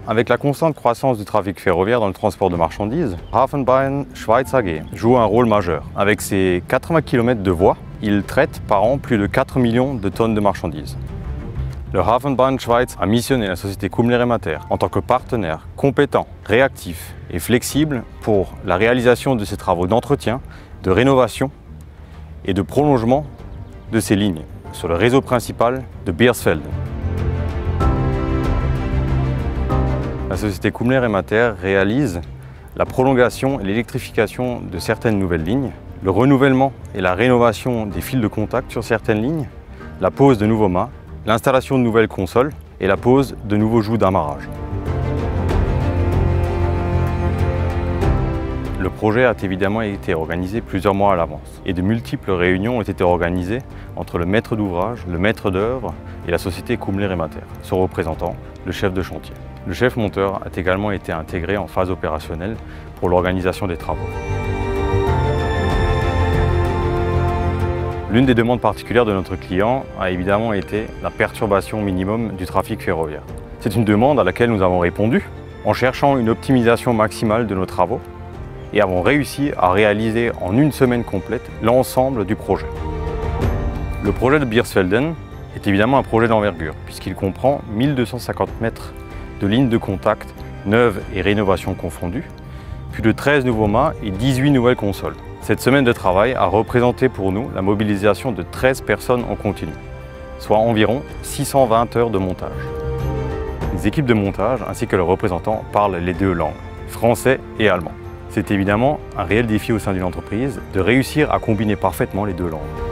avec la constante croissance du trafic ferroviaire dans le transport de marchandises, Hafenbahn Schweiz AG joue un rôle majeur. Avec ses 80 km de voies, il traite par an plus de 4 millions de tonnes de marchandises. Le Hafenbahn Schweiz a missionné la société Kumler & Mater en tant que partenaire compétent, réactif et flexible pour la réalisation de ces travaux d'entretien, de rénovation et de prolongement de ces lignes sur le réseau principal de Beersfelden. La société Kumler & Mater réalise la prolongation et l'électrification de certaines nouvelles lignes, le renouvellement et la rénovation des fils de contact sur certaines lignes, la pose de nouveaux mâts, l'installation de nouvelles consoles et la pose de nouveaux jougs d'amarrage. Le projet a évidemment été organisé plusieurs mois à l'avance et de multiples réunions ont été organisées entre le maître d'ouvrage, le maître d'œuvre et la société Kumler & Mater, son représentant, le chef de chantier. Le chef monteur a également été intégré en phase opérationnelle pour l'organisation des travaux. L'une des demandes particulières de notre client a évidemment été la perturbation minimum du trafic ferroviaire. C'est une demande à laquelle nous avons répondu en cherchant une optimisation maximale de nos travaux et avons réussi à réaliser en une semaine complète l'ensemble du projet. Le projet de Beersfelden est évidemment un projet d'envergure puisqu'il comprend 1250 mètres de lignes de contact neuves et rénovations confondues, plus de 13 nouveaux mâts et 18 nouvelles consoles. Cette semaine de travail a représenté pour nous la mobilisation de 13 personnes en continu, soit environ 620 heures de montage. Les équipes de montage ainsi que leurs représentants parlent les deux langues, français et allemand. C'est évidemment un réel défi au sein d'une entreprise de réussir à combiner parfaitement les deux langues.